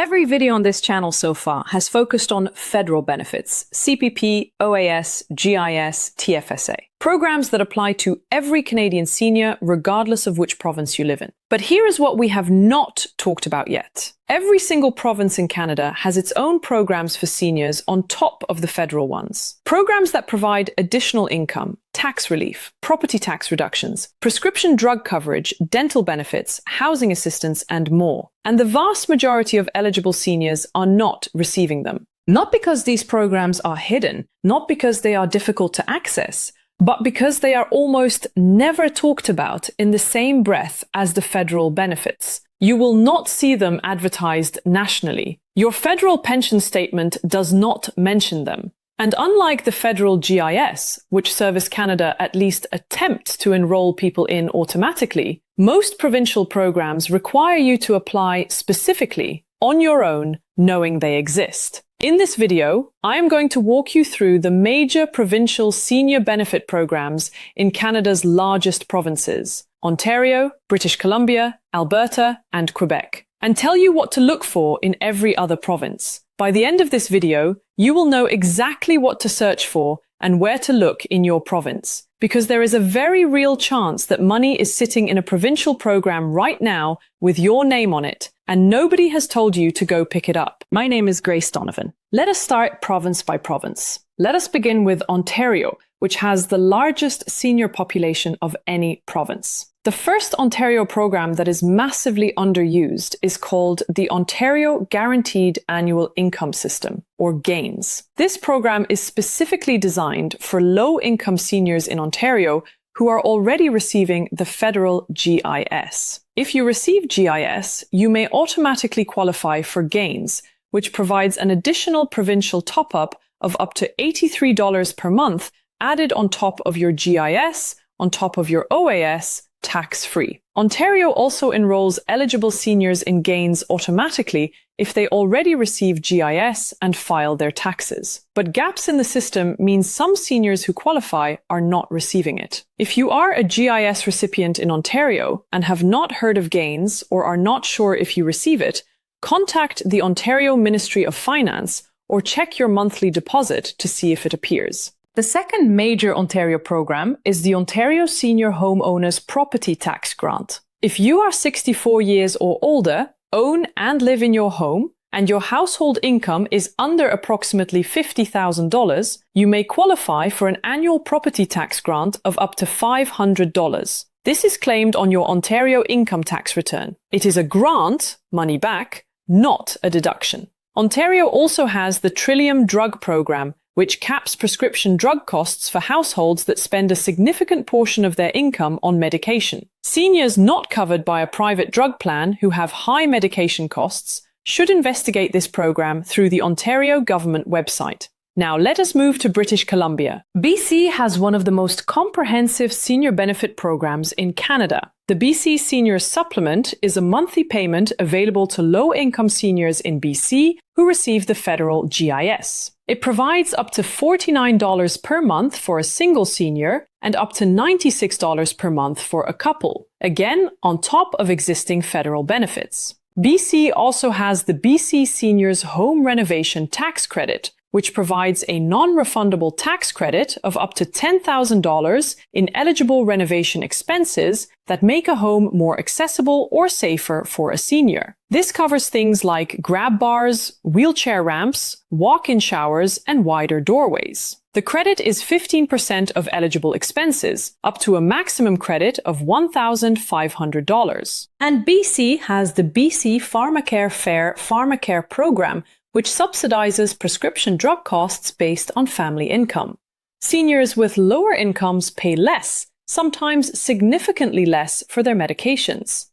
Every video on this channel so far has focused on federal benefits, CPP, OAS, GIS, TFSA, programs that apply to every Canadian senior regardless of which province you live in. But here is what we have not talked about yet. Every single province in Canada has its own programs for seniors on top of the federal ones. Programs that provide additional income, tax relief, property tax reductions, prescription drug coverage, dental benefits, housing assistance, and more. And the vast majority of eligible seniors are not receiving them. Not because these programs are hidden, not because they are difficult to access, but because they are almost never talked about in the same breath as the federal benefits. You will not see them advertised nationally. Your federal pension statement does not mention them. And unlike the federal GIS, which Service Canada at least attempt to enroll people in automatically, most provincial programs require you to apply specifically on your own, knowing they exist. In this video, I am going to walk you through the major provincial senior benefit programs in Canada's largest provinces, Ontario, British Columbia, Alberta, and Quebec, and tell you what to look for in every other province. By the end of this video, you will know exactly what to search for and where to look in your province, because there is a very real chance that money is sitting in a provincial program right now with your name on it, and nobody has told you to go pick it up. My name is Donovan. Let us start province by province. Let us begin with Ontario, which has the largest senior population of any province. The first Ontario program that is massively underused is called the Ontario Guaranteed Annual Income System, or GAINS. This program is specifically designed for low-income seniors in Ontario who are already receiving the federal GIS. If you receive GIS, you may automatically qualify for GAINS, which provides an additional provincial top-up of up to $83 per month added on top of your GIS, on top of your OAS, tax-free. Ontario also enrolls eligible seniors in GAINS automatically if they already receive GIS and file their taxes. But gaps in the system means some seniors who qualify are not receiving it. If you are a GIS recipient in Ontario and have not heard of GAINS or are not sure if you receive it, contact the Ontario Ministry of Finance or check your monthly deposit to see if it appears. The second major Ontario program is the Ontario Senior Homeowners Property Tax Grant. If you are 64 years or older, own and live in your home, and your household income is under approximately $50,000, you may qualify for an annual property tax grant of up to $500. This is claimed on your Ontario income tax return. It is a grant, money back, not a deduction. Ontario also has the Trillium drug program, which caps prescription drug costs for households that spend a significant portion of their income on medication. Seniors not covered by a private drug plan who have high medication costs should investigate this program through the Ontario government website. Now let us move to British Columbia. BC has one of the most comprehensive senior benefit programs in Canada. The BC Senior Supplement is a monthly payment available to low-income seniors in BC who receive the federal GIS. It provides up to $49 per month for a single senior and up to $96 per month for a couple, again on top of existing federal benefits. BC also has the BC Seniors Home Renovation Tax Credit, which provides a non-refundable tax credit of up to $10,000 in eligible renovation expenses that make a home more accessible or safer for a senior. This covers things like grab bars, wheelchair ramps, walk-in showers, and wider doorways. The credit is 15% of eligible expenses, up to a maximum credit of $1,500. And BC has the BC PharmaCare Fair PharmaCare program, which subsidizes prescription drug costs based on family income. Seniors with lower incomes pay less, sometimes significantly less, for their medications.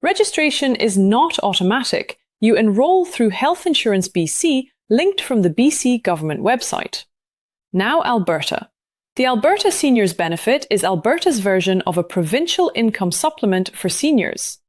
Registration is not automatic. You enroll through Health Insurance BC, linked from the BC government website. Now Alberta. The Alberta Seniors Benefit is Alberta's version of a provincial income supplement for seniors.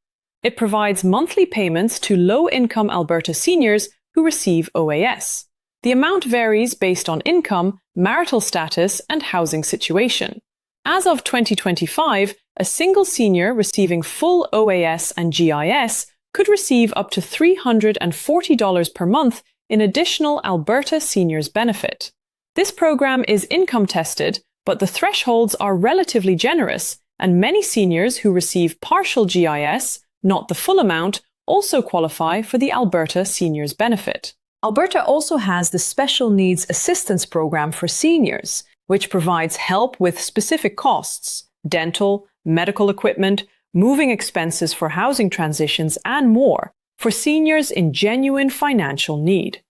It provides monthly payments to low-income Alberta seniors who receive OAS. The amount varies based on income, marital status, and housing situation. As of 2025, a single senior receiving full OAS and GIS could receive up to $340 per month in additional Alberta Seniors benefit. This program is income tested, but the thresholds are relatively generous, and many seniors who receive partial GIS, not the full amount, also qualify for the Alberta Seniors benefit. Alberta also has the Special Needs Assistance Program for seniors, which provides help with specific costs, dental, medical equipment, moving expenses for housing transitions, and more for seniors in genuine financial need.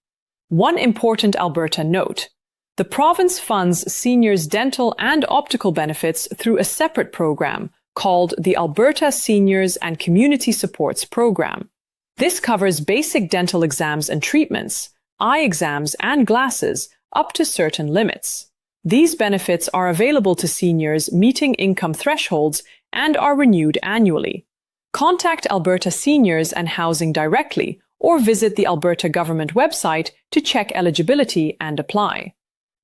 One important Alberta note: the province funds seniors' dental and optical benefits through a separate program called the Alberta Seniors and Community Supports Program. This covers basic dental exams and treatments, eye exams and glasses up to certain limits. These benefits are available to seniors meeting income thresholds and are renewed annually. Contact Alberta Seniors and Housing directly or visit the Alberta government website to check eligibility and apply.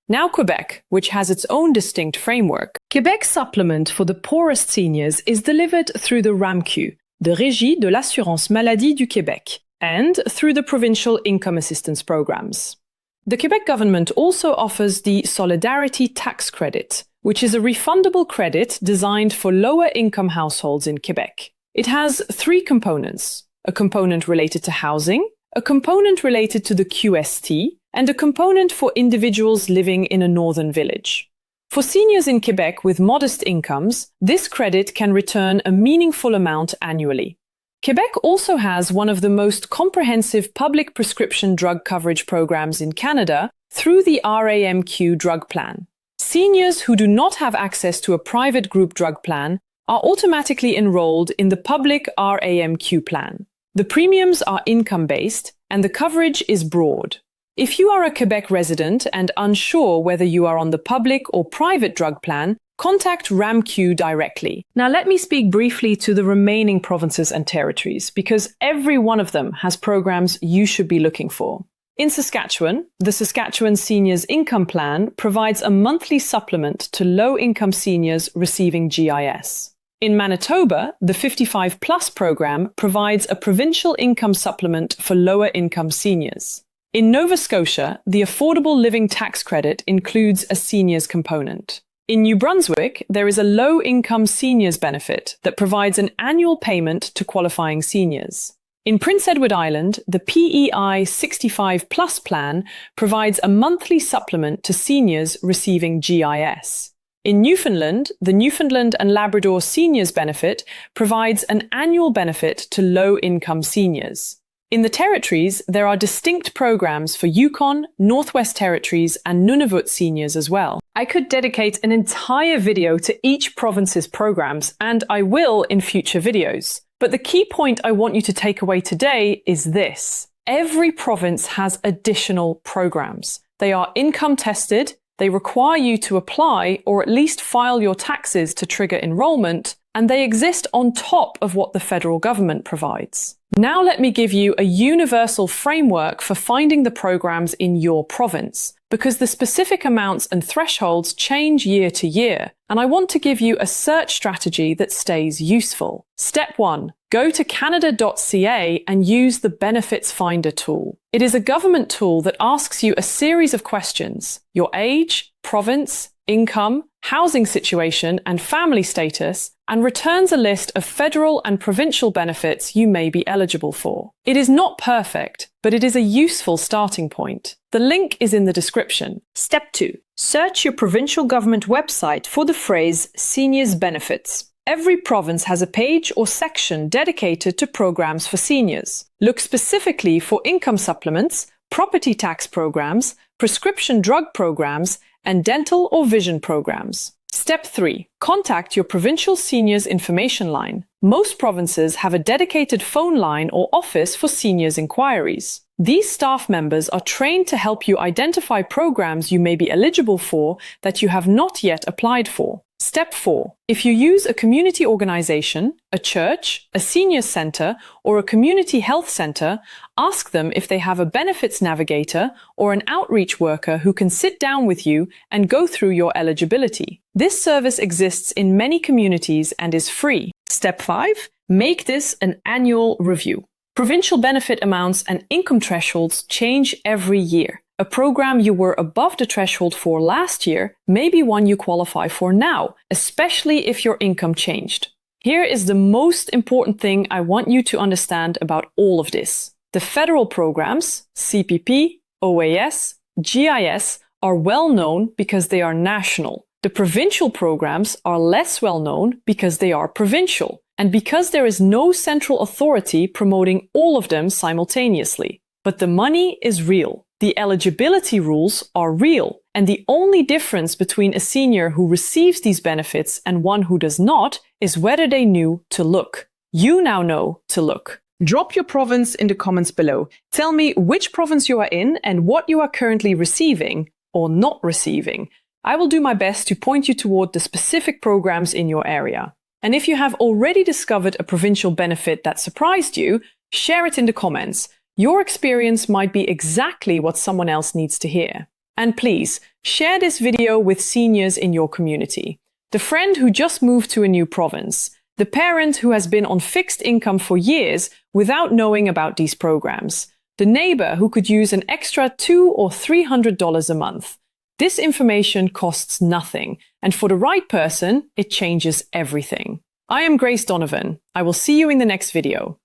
Now Quebec, which has its own distinct framework. Quebec's supplement for the poorest seniors is delivered through the RAMQ, the Régie de l'Assurance Maladie du Québec, and through the Provincial Income Assistance Programs. The Quebec government also offers the Solidarity Tax Credit, which is a refundable credit designed for lower-income households in Quebec. It has three components: a component related to housing, a component related to the QST, and a component for individuals living in a northern village. For seniors in Quebec with modest incomes, this credit can return a meaningful amount annually. Quebec also has one of the most comprehensive public prescription drug coverage programs in Canada through the RAMQ drug plan. Seniors who do not have access to a private group drug plan are automatically enrolled in the public RAMQ plan. The premiums are income-based and the coverage is broad. If you are a Quebec resident and unsure whether you are on the public or private drug plan, contact RAMQ directly. Now let me speak briefly to the remaining provinces and territories, because every one of them has programs you should be looking for. In Saskatchewan, the Saskatchewan Seniors Income Plan provides a monthly supplement to low-income seniors receiving GIS. In Manitoba, the 55 Plus program provides a provincial income supplement for lower-income seniors. In Nova Scotia, the Affordable Living Tax Credit includes a seniors component. In New Brunswick, there is a low-income seniors benefit that provides an annual payment to qualifying seniors. In Prince Edward Island, the PEI 65 Plus plan provides a monthly supplement to seniors receiving GIS. In Newfoundland, the Newfoundland and Labrador Seniors Benefit provides an annual benefit to low-income seniors. In the territories, there are distinct programs for Yukon, Northwest Territories, and Nunavut seniors as well. I could dedicate an entire video to each province's programs, and I will in future videos. But the key point I want you to take away today is this: every province has additional programs. They are income tested, they require you to apply or at least file your taxes to trigger enrollment, and they exist on top of what the federal government provides. Now let me give you a universal framework for finding the programs in your province, because the specific amounts and thresholds change year to year, and I want to give you a search strategy that stays useful. Step 1. Go to canada.ca and use the Benefits Finder tool. It is a government tool that asks you a series of questions: your age, province, income, housing situation, and family status, and returns a list of federal and provincial benefits you may be eligible for. It is not perfect, but it is a useful starting point. The link is in the description. Step 2. Search your provincial government website for the phrase Seniors Benefits. Every province has a page or section dedicated to programs for seniors. Look specifically for income supplements, property tax programs, prescription drug programs, and dental or vision programs. Step 3. Contact your provincial seniors information line. Most provinces have a dedicated phone line or office for seniors inquiries. These staff members are trained to help you identify programs you may be eligible for that you have not yet applied for. Step 4. If you use a community organization, a church, a senior center, or a community health center, ask them if they have a benefits navigator or an outreach worker who can sit down with you and go through your eligibility. This service exists in many communities and is free. Step 5. Make this an annual review. Provincial benefit amounts and income thresholds change every year. A program you were above the threshold for last year may be one you qualify for now, especially if your income changed. Here is the most important thing I want you to understand about all of this. The federal programs, CPP, OAS, GIS, are well known because they are national. The provincial programs are less well known because they are provincial, and because there is no central authority promoting all of them simultaneously. But the money is real. The eligibility rules are real, and the only difference between a senior who receives these benefits and one who does not is whether they knew to look. You now know to look. Drop your province in the comments below. Tell me which province you are in and what you are currently receiving or not receiving. I will do my best to point you toward the specific programs in your area. And if you have already discovered a provincial benefit that surprised you, share it in the comments. Your experience might be exactly what someone else needs to hear. And please, share this video with seniors in your community. The friend who just moved to a new province. The parent who has been on fixed income for years without knowing about these programs. The neighbor who could use an extra $200 or $300 a month. This information costs nothing, and for the right person, it changes everything. I am Donovan. I will see you in the next video.